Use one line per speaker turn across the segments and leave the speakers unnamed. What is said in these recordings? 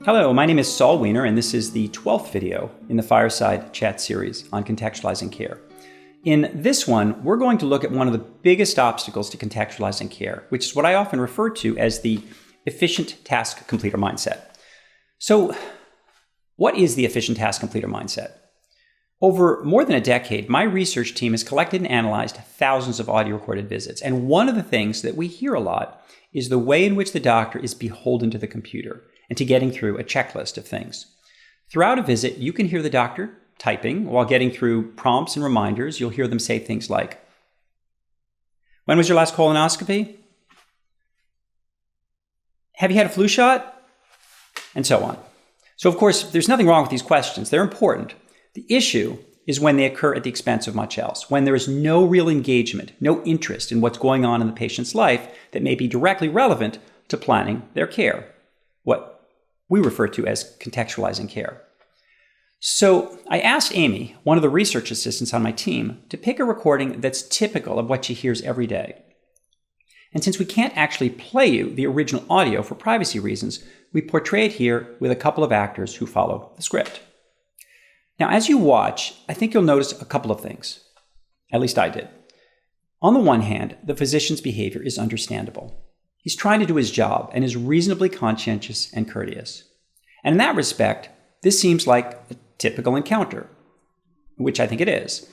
Hello, my name is Saul Wiener, and this is the 12th video in the Fireside Chat series on contextualizing care. In this one, we're going to look at one of the biggest obstacles to contextualizing care, which is what I often refer to as the efficient task completer mindset. So, what is the efficient task completer mindset? Over more than a decade, my research team has collected and analyzed thousands of audio recorded visits, and one of the things that we hear a lot is the way in which the doctor is beholden to the computer and to getting through a checklist of things. Throughout a visit, you can hear the doctor typing while getting through prompts and reminders. You'll hear them say things like, "When was your last colonoscopy? Have you had a flu shot?" And so on. So of course, there's nothing wrong with these questions. They're important. The issue is when they occur at the expense of much else, when there is no real engagement, no interest in what's going on in the patient's life that may be directly relevant to planning their care, what we refer to as contextualizing care. So I asked Amy, one of the research assistants on my team, to pick a recording that's typical of what she hears every day. And since we can't actually play you the original audio for privacy reasons, we portray it here with a couple of actors who follow the script. Now, as you watch, I think you'll notice a couple of things. At least I did. On the one hand, the physician's behavior is understandable. He's trying to do his job and is reasonably conscientious and courteous. And in that respect, this seems like a typical encounter, which I think it is.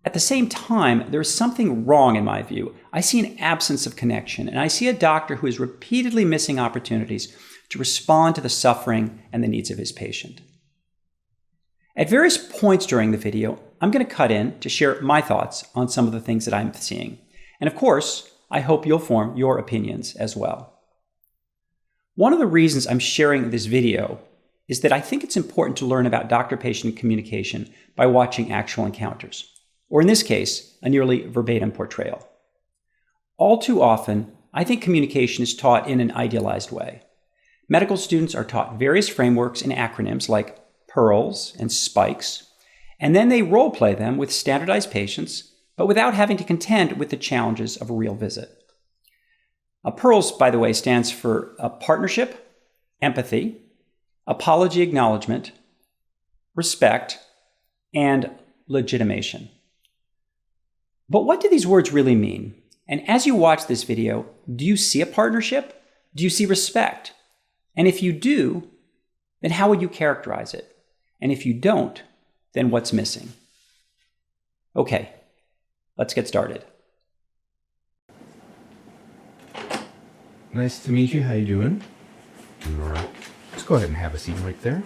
At the same time, there is something wrong in my view. I see an absence of connection, and I see a doctor who is repeatedly missing opportunities to respond to the suffering and the needs of his patient. At various points during the video, I'm going to cut in to share my thoughts on some of the things that I'm seeing. And of course, I hope you'll form your opinions as well. One of the reasons I'm sharing this video is that I think it's important to learn about doctor-patient communication by watching actual encounters, or in this case, a nearly verbatim portrayal. All too often, I think communication is taught in an idealized way. Medical students are taught various frameworks and acronyms like PEARLs and SPIKEs, and then they role-play them with standardized patients, but without having to contend with the challenges of a real visit. PEARLs, by the way, stands for partnership, empathy, apology acknowledgement, respect, and legitimation. But what do these words really mean? And as you watch this video, do you see a partnership? Do you see respect? And if you do, then how would you characterize it? And if you don't, then what's missing? Okay, let's get started.
Nice to meet you. How you doing? Doing all right. Let's go ahead and have a seat right there.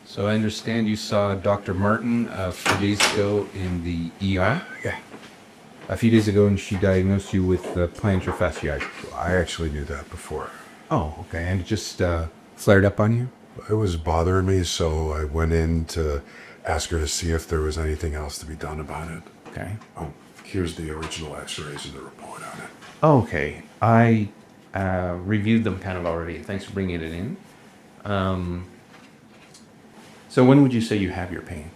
So I understand you saw Dr. Martin a few days ago in the ER?
Yeah.
A few days ago, and she diagnosed you with plantar fasciitis.
I actually knew that before.
Oh, okay. And it just flared up on you?
It was bothering me, so I went in to ask her to see if there was anything else to be done about it.
Okay.
Oh, here's the original x-rays and the report on it.
Oh, okay. I reviewed them kind of already. Thanks for bringing it in. So when would you say you have your pain?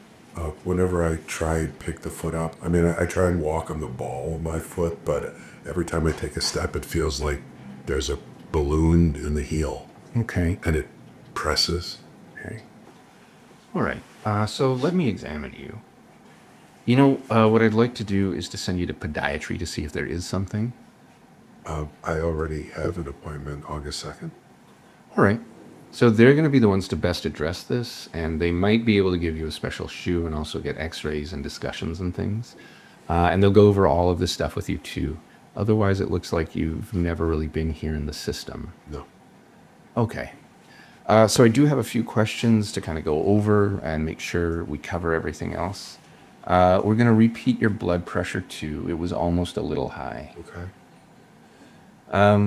Whenever I try and pick the foot up, I try and walk on the ball of my foot, but every time I take a step, it feels like there's a balloon in the heel.
Okay.
And it presses.
Okay. All right. So let me examine you. You know, what I'd like to do is to send you to podiatry to see if there is something.
I already have an appointment August 2nd.
All right. So they're going to be the ones to best address this, and they might be able to give you a special shoe and also get x-rays and discussions and things. And they'll go over all of this stuff with you too. Otherwise, it looks like you've never really been here in the system.
No.
Okay. So I do have a few questions to kind of go over and make sure we cover everything else. We're going to repeat your blood pressure too. It was almost a little high.
Okay.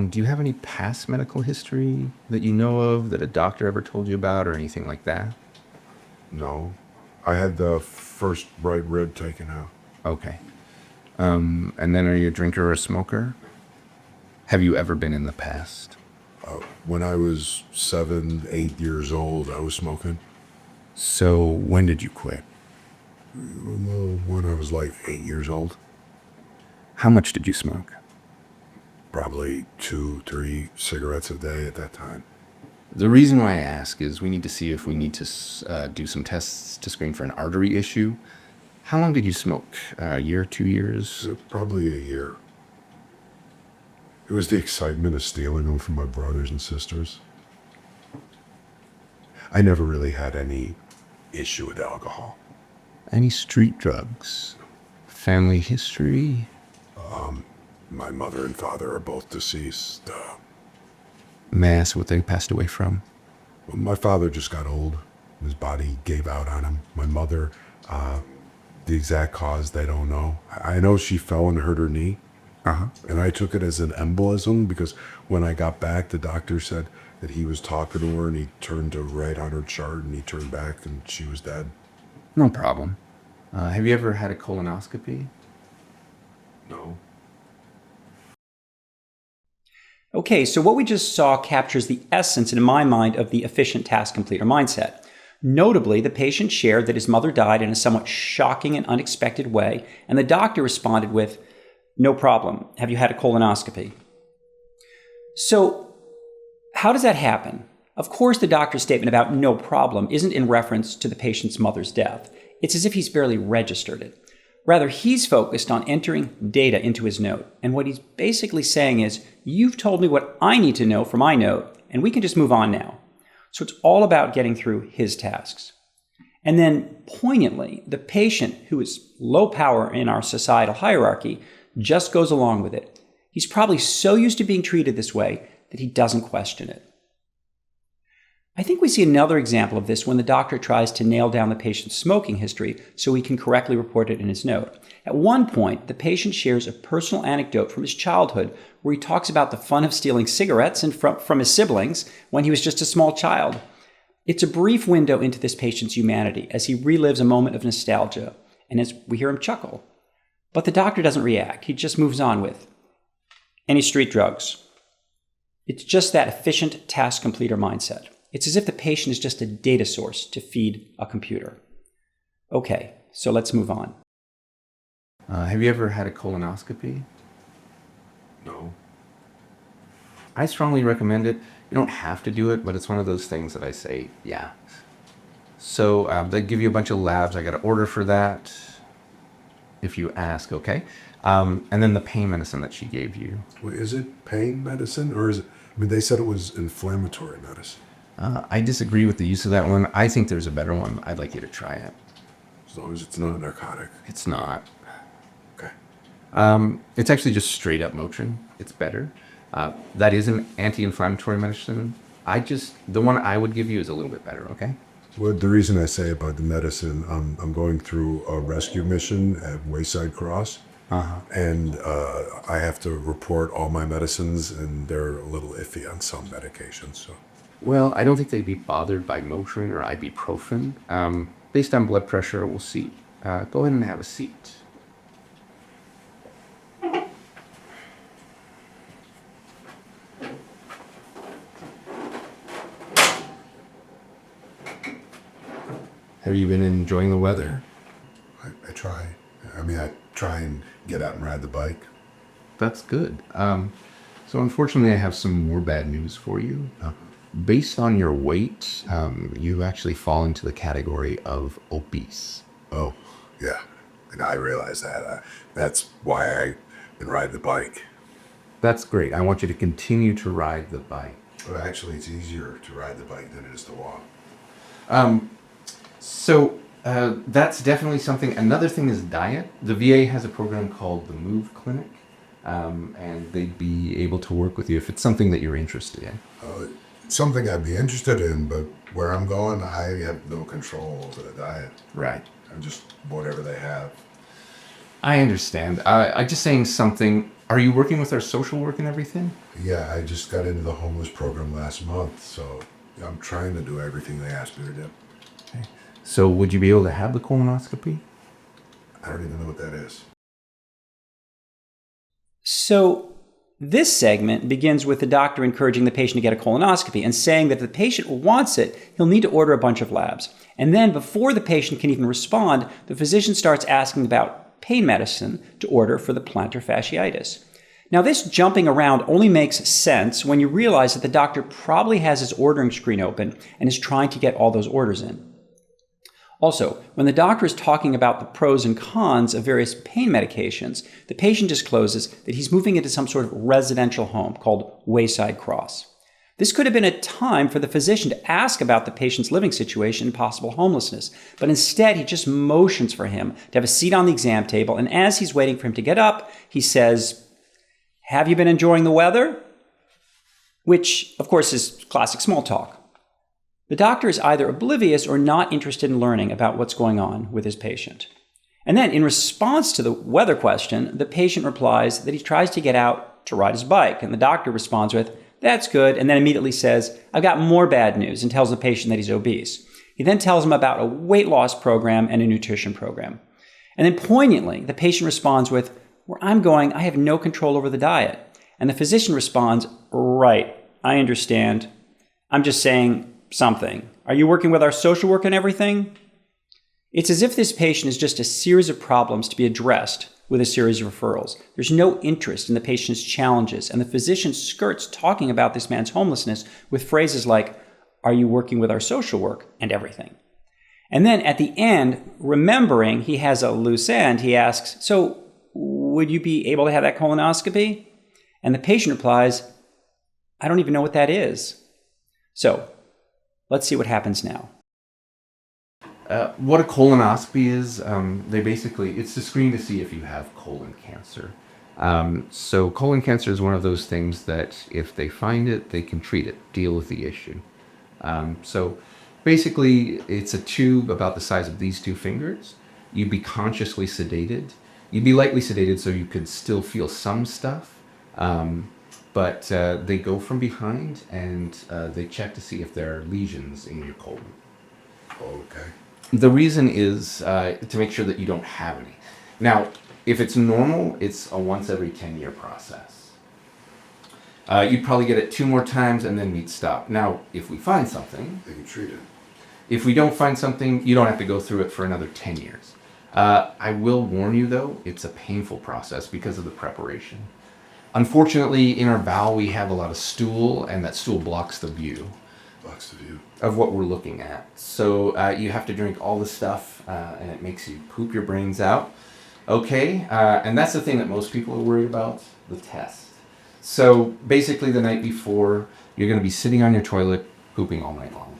Do you have any past medical history that you know of that a doctor ever told you about or anything like that?
No. I had the first right rib taken out.
Okay. And then are you a drinker or a smoker? Have you ever been in the past?
When I was 7, 8 years old, I was smoking.
So when did you quit?
When I was like 8 years old.
How much did you smoke?
Probably 2, 3 cigarettes a day at that time.
The reason why I ask is we need to see if we need to do some tests to screen for an artery issue. How long did you smoke? A year, 2 years?
Probably a year. It was the excitement of stealing them from my brothers and sisters. I never really had any issue with alcohol.
Any street drugs? Family history?
My mother and father are both deceased.
May I ask what they passed away from?
My father just got old. His body gave out on him. My mother, the exact cause, they don't know. I know she fell and hurt her knee. And I took it as an embolism because when I got back, the doctor said that he was talking to her and he turned to right on her chart and he turned back and she was dead.
No problem. Have you ever had a colonoscopy?
No.
Okay, so what we just saw captures the essence, in my mind, of the efficient task completer mindset. Notably, the patient shared that his mother died in a somewhat shocking and unexpected way, and the doctor responded with, "No problem. Have you had a colonoscopy?" So, how does that happen? Of course, the doctor's statement about no problem isn't in reference to the patient's mother's death. It's as if he's barely registered it. Rather, he's focused on entering data into his note. And what he's basically saying is, you've told me what I need to know for my note, and we can just move on now. So it's all about getting through his tasks. And then, poignantly, the patient, who is low power in our societal hierarchy, just goes along with it. He's probably so used to being treated this way that he doesn't question it. I think we see another example of this when the doctor tries to nail down the patient's smoking history so he can correctly report it in his note. At one point, the patient shares a personal anecdote from his childhood where he talks about the fun of stealing cigarettes and from his siblings when he was just a small child. It's a brief window into this patient's humanity as he relives a moment of nostalgia, and as we hear him chuckle. But the doctor doesn't react. He just moves on with, "Any street drugs?" It's just that efficient task completer mindset. It's as if the patient is just a data source to feed a computer. Okay, so let's move on.
Have you ever had a colonoscopy?
No.
I strongly recommend it. You don't have to do it, but it's one of those things that I say, yeah. So they give you a bunch of labs. I got an order for that, if you ask, okay? And then the pain medicine that she gave you.
Wait, is it pain medicine or is it, they said it was inflammatory medicine.
I disagree with the use of that one. I think there's a better one. I'd like you to try it.
As long as it's not narcotic.
It's not.
Okay.
It's actually just straight up Motrin. It's better. That is an anti-inflammatory medicine. The one I would give you is a little bit better, okay?
Well, the reason I say about the medicine, I'm going through a rescue mission at Wayside Cross. And I have to report all my medicines, and they're a little iffy on some medications. So,
Well, I don't think they'd be bothered by Motrin or ibuprofen. Based on blood pressure, we'll see. Go ahead and have a seat. Have you been enjoying the weather?
I try. I try and get out and ride the bike.
That's good. So unfortunately, I have some more bad news for you. Based on your weight, you actually fall into the category of obese.
Oh, yeah. And I realize that. That's why I can ride the bike.
That's great. I want you to continue to ride the bike.
But actually, it's easier to ride the bike than it is to walk.
So that's definitely something. Another thing is diet. The VA has a program called the Move Clinic, and they'd be able to work with you if it's something that you're interested in.
It's something I'd be interested in, but where I'm going, I have no control over the diet.
Right.
I'm just whatever they have.
I understand. I'm just saying something. Are you working with our social work and everything?
Yeah, I just got into the homeless program last month, so I'm trying to do everything they asked me to do.
Okay. So would you be able to have the colonoscopy?
I don't even know what that is.
So this segment begins with the doctor encouraging the patient to get a colonoscopy and saying that if the patient wants it, he'll need to order a bunch of labs. And then before the patient can even respond, the physician starts asking about pain medicine to order for the plantar fasciitis. Now, this jumping around only makes sense when you realize that the doctor probably has his ordering screen open and is trying to get all those orders in. Also, when the doctor is talking about the pros and cons of various pain medications, the patient discloses that he's moving into some sort of residential home called Wayside Cross. This could have been a time for the physician to ask about the patient's living situation and possible homelessness, but instead he just motions for him to have a seat on the exam table, and as he's waiting for him to get up, he says, "Have you been enjoying the weather?" Which, of course, is classic small talk. The doctor is either oblivious or not interested in learning about what's going on with his patient. And then, in response to the weather question, the patient replies that he tries to get out to ride his bike, and the doctor responds with, "That's good," and then immediately says, "I've got more bad news," and tells the patient that he's obese. He then tells him about a weight loss program and a nutrition program. And then poignantly, the patient responds with, "Where I'm going, I have no control over the diet." And the physician responds, "Right, I understand. I'm just saying something. Are you working with our social work and everything?" It's as if this patient is just a series of problems to be addressed with a series of referrals. There's no interest in the patient's challenges, and the physician skirts talking about this man's homelessness with phrases like, "Are you working with our social work and everything?" And then at the end, remembering he has a loose end, he asks, "So would you be able to have that colonoscopy?" And the patient replies, "I don't even know what that is." So let's see what happens now.
What a colonoscopy is, it's to screen to see if you have colon cancer. So colon cancer is one of those things that if they find it, they can treat it, deal with the issue. So basically, it's a tube about the size of these two fingers. You'd be consciously sedated. You'd be lightly sedated so you could still feel some stuff. But they go from behind and they check to see if there are lesions in your colon.
Okay.
The reason is to make sure that you don't have any. Now, if it's normal, it's a once every 10-year process. You'd probably get it 2 more times and then we'd stop. Now, if we find something,
They can treat it.
if we don't find something, you don't have to go through it for another 10 years. I will warn you though, it's a painful process because of the preparation. Unfortunately, in our bowel, we have a lot of stool, and that stool blocks the view
Blocks the view.
of what we're looking at. So you have to drink all this stuff, and it makes you poop your brains out. Okay, and that's the thing that most people are worried about, the test. So basically the night before, you're going to be sitting on your toilet, pooping all night long.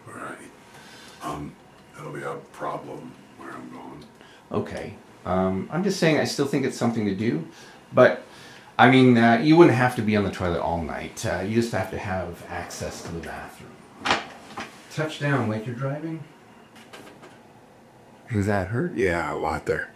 All right. That'll be a problem where I'm going.
Okay, I'm just saying I still think it's something to do, but I mean, you wouldn't have to be on the toilet all night. You just have to have access to the bathroom. Touchdown like you're driving. Does that hurt?
Yeah, a lot there.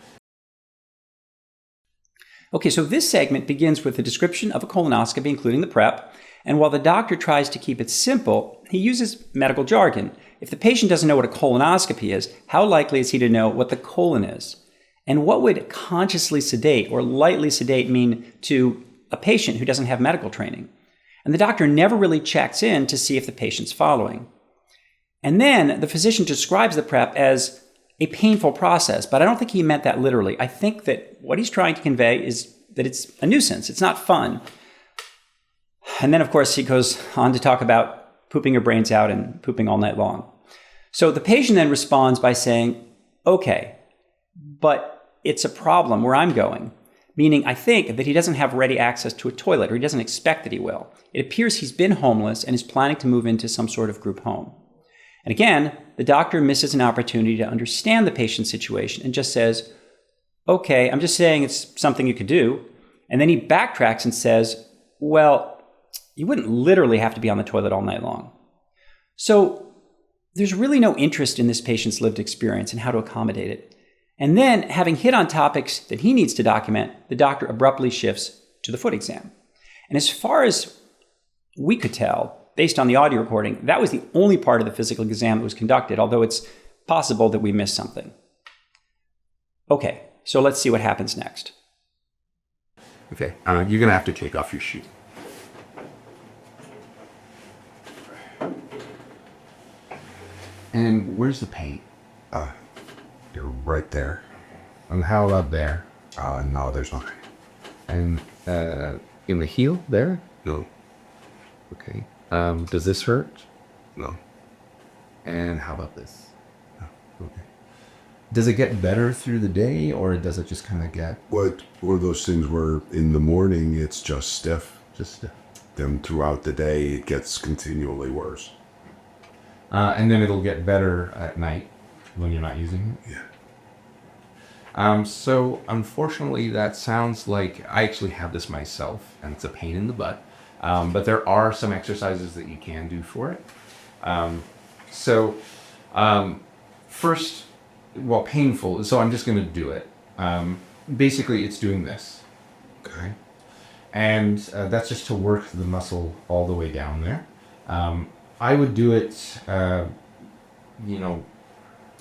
Okay, so this segment begins with a description of a colonoscopy, including the prep, and while the doctor tries to keep it simple, he uses medical jargon. If the patient doesn't know what a colonoscopy is, how likely is he to know what the colon is? And what would consciously sedate or lightly sedate mean to a patient who doesn't have medical training? And the doctor never really checks in to see if the patient's following. And then the physician describes the prep as a painful process, but I don't think he meant that literally. I think that what he's trying to convey is that it's a nuisance. It's not fun. And then, of course, he goes on to talk about pooping your brains out and pooping all night long. So the patient then responds by saying, "Okay, but it's a problem where I'm going," meaning I think that he doesn't have ready access to a toilet, or he doesn't expect that he will. It appears he's been homeless and is planning to move into some sort of group home. And again, the doctor misses an opportunity to understand the patient's situation and just says, "Okay, I'm just saying it's something you could do." And then he backtracks and says, "Well, you wouldn't literally have to be on the toilet all night long." So there's really no interest in this patient's lived experience and how to accommodate it. And then, having hit on topics that he needs to document, the doctor abruptly shifts to the foot exam. And as far as we could tell, based on the audio recording, that was the only part of the physical exam that was conducted, although it's possible that we missed something. Okay, so let's see what happens next.
Okay, you're going to have to take off your shoe. And where's the pain?
You're right there.
And how about there?
No, there's no.
And in the heel there?
No,
Okay. Does this hurt?
no.
And how about this? Okay. Does it get better through the day, or does it just kind of get
One of those things where in the morning it's just stiff.
just...
Then throughout the day it gets continually worse.
and then it'll get better at night when you're not using it?
Yeah.
So unfortunately, that sounds like I actually have this myself, and it's a pain in the butt. But there are some exercises that you can do for it. First, well, painful. So I'm just going to do it. Basically, it's doing this.
Okay.
And that's just to work the muscle all the way down there. I would do it,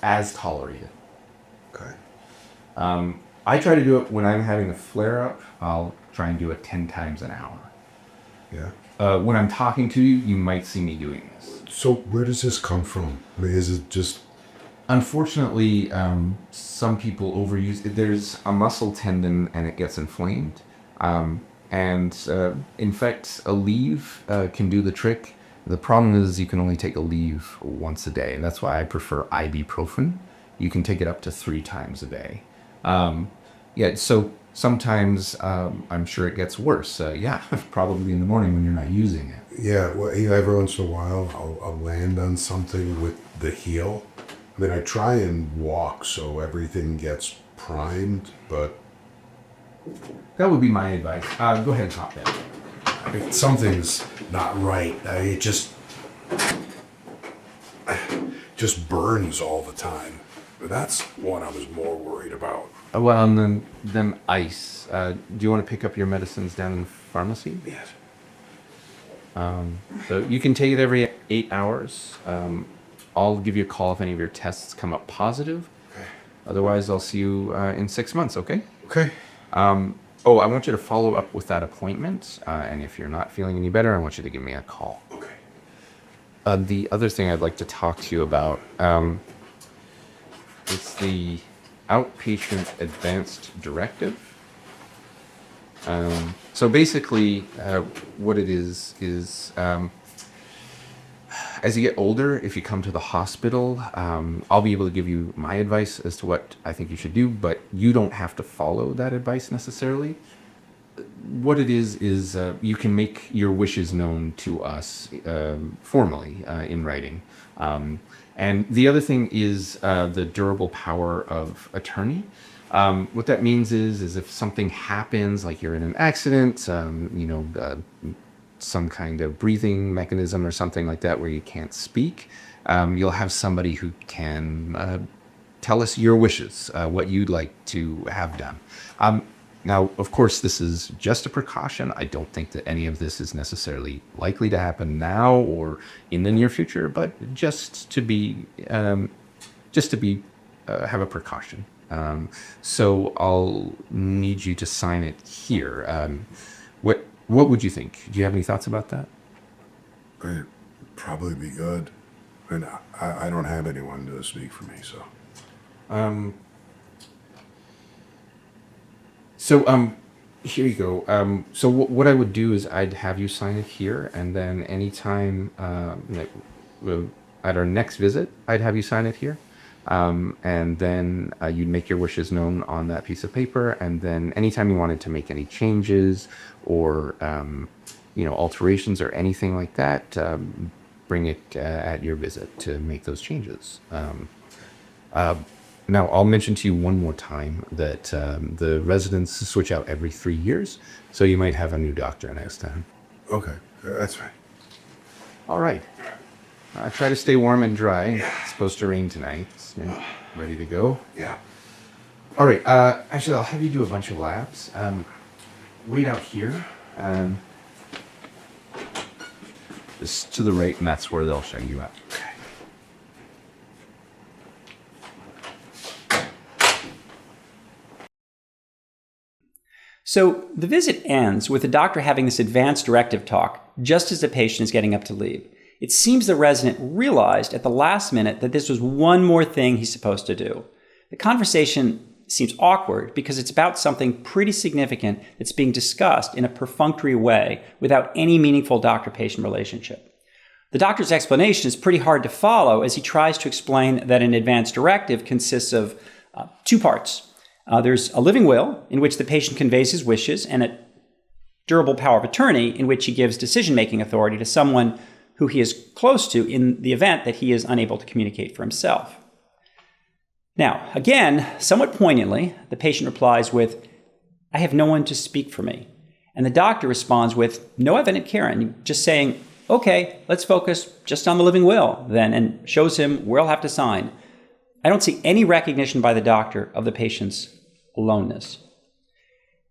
as tolerated.
Okay.
I try to do it when I'm having a flare-up. I'll try and do it 10 times an hour.
Yeah.
When I'm talking to you, you might see me doing this.
So where does this come from? I mean, is it just...
Unfortunately, some people overuse it. There's a muscle tendon and it gets inflamed. In fact, a leave can do the trick. The problem is you can only take a leave once a day, and that's why I prefer ibuprofen. You can take it up to 3 times a day. So sometimes I'm sure it gets worse. Probably in the morning when you're not using it.
Yeah, well, every once in a while I'll land on something with the heel. I mean, I try and walk so everything gets primed, but
That would be my advice. Go ahead and hop in.
something's not right. It just burns all the time. But that's what I was more worried about.
Well, and then ice. Do you want to pick up your medicines down in the pharmacy?
Yes.
So you can take it every 8 hours. I'll give you a call if any of your tests come up positive.
Okay.
Otherwise, I'll see you in 6 months, okay?
Okay.
I want you to follow up with that appointment. And if you're not feeling any better, I want you to give me a call.
Okay.
The other thing I'd like to talk to you about, it's the outpatient advanced directive. So basically, what it is as you get older, if you come to the hospital, I'll be able to give you my advice as to what I think you should do, but you don't have to follow that advice necessarily. What it is you can make your wishes known to us formally in writing. And the other thing is the durable power of attorney. What that means is if something happens, like you're in an accident, some kind of breathing mechanism or something like that where you can't speak, you'll have somebody who can tell us your wishes, what you'd like to have done. Now, of course, this is just a precaution. I don't think that any of this is necessarily likely to happen now or in the near future, but just to have a precaution. So I'll need you to sign it here. What would you think? Do you have any thoughts about that?
It'd probably be good. And I don't have anyone to speak for me, so.
Here you go. So what I would do is I'd have you sign it here, and then anytime at our next visit, I'd have you sign it here. And then you'd make your wishes known on that piece of paper, and then anytime you wanted to make any changes or alterations or anything like that, bring it at your visit to make those changes. Now, I'll mention to you one more time that the residents switch out every 3 years, so you might have a new doctor next time.
Okay, that's fine.
All right. Try to stay warm and dry. It's supposed to rain tonight. Ready to go?
Yeah.
All right. Actually, I'll have you do a bunch of labs. Wait out here. Just to the right, and that's where they'll show you out.
Okay.
So the visit ends with the doctor having this advanced directive talk just as the patient is getting up to leave. It seems the resident realized at the last minute that this was one more thing he's supposed to do. The conversation seems awkward because it's about something pretty significant that's being discussed in a perfunctory way without any meaningful doctor-patient relationship. The doctor's explanation is pretty hard to follow as he tries to explain that an advance directive consists of two parts. There's a living will, in which the patient conveys his wishes, and a durable power of attorney, in which he gives decision-making authority to someone who he is close to in the event that he is unable to communicate for himself. Now, again, somewhat poignantly, the patient replies with, "I have no one to speak for me." And the doctor responds with no evident care, and just saying, "Okay, let's focus just on the living will then," and shows him where he'll have to sign. I don't see any recognition by the doctor of the patient's aloneness.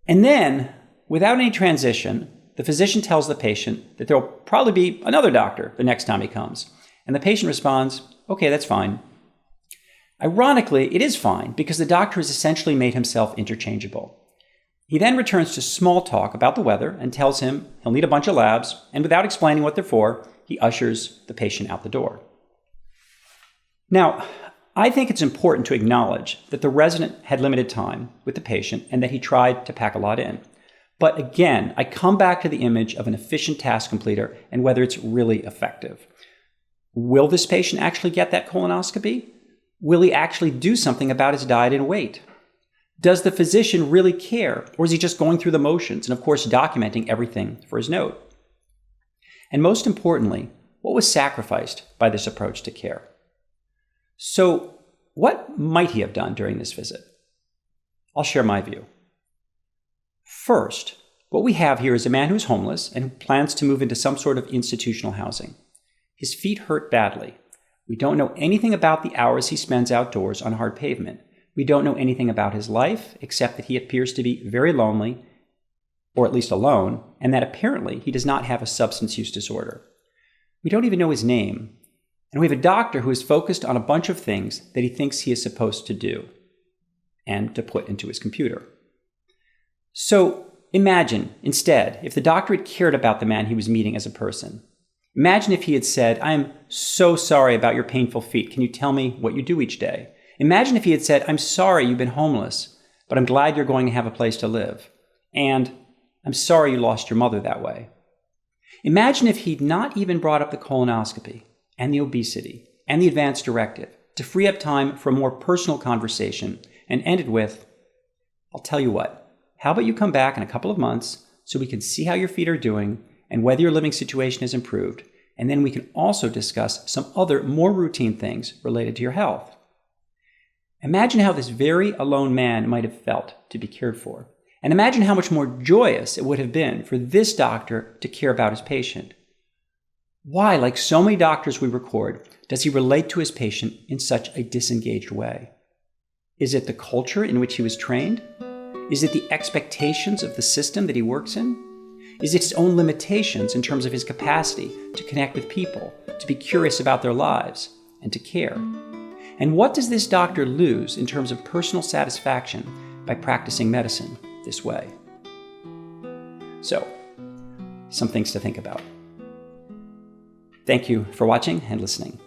And then, without any transition, the physician tells the patient that there will probably be another doctor the next time he comes. And the patient responds, "Okay, that's fine." Ironically, it is fine because the doctor has essentially made himself interchangeable. He then returns to small talk about the weather and tells him he'll need a bunch of labs, and without explaining what they're for, he ushers the patient out the door. Now, I think it's important to acknowledge that the resident had limited time with the patient and that he tried to pack a lot in. But again, I come back to the image of an efficient task completer and whether it's really effective. Will this patient actually get that colonoscopy? Will he actually do something about his diet and weight? Does the physician really care, or is he just going through the motions and, of course, documenting everything for his note? And most importantly, what was sacrificed by this approach to care? So, what might he have done during this visit? I'll share my view. First, what we have here is a man who's homeless and who plans to move into some sort of institutional housing. His feet hurt badly. We don't know anything about the hours he spends outdoors on hard pavement. We don't know anything about his life, except that he appears to be very lonely, or at least alone, and that apparently he does not have a substance use disorder. We don't even know his name. And we have a doctor who is focused on a bunch of things that he thinks he is supposed to do and to put into his computer. So imagine, instead, if the doctor had cared about the man he was meeting as a person. Imagine if he had said, "I am so sorry about your painful feet. Can you tell me what you do each day?" Imagine if he had said, "I'm sorry you've been homeless, but I'm glad you're going to have a place to live. And I'm sorry you lost your mother that way." Imagine if he'd not even brought up the colonoscopy and the obesity and the advance directive to free up time for a more personal conversation and ended with, "I'll tell you what, how about you come back in a couple of months so we can see how your feet are doing and whether your living situation has improved, and then we can also discuss some other more routine things related to your health." Imagine how this very alone man might have felt to be cared for. And imagine how much more joyous it would have been for this doctor to care about his patient. Why, like so many doctors we record, does he relate to his patient in such a disengaged way? Is it the culture in which he was trained? Is it the expectations of the system that he works in? Is it his own limitations in terms of his capacity to connect with people, to be curious about their lives, and to care? And what does this doctor lose in terms of personal satisfaction by practicing medicine this way? So, some things to think about. Thank you for watching and listening.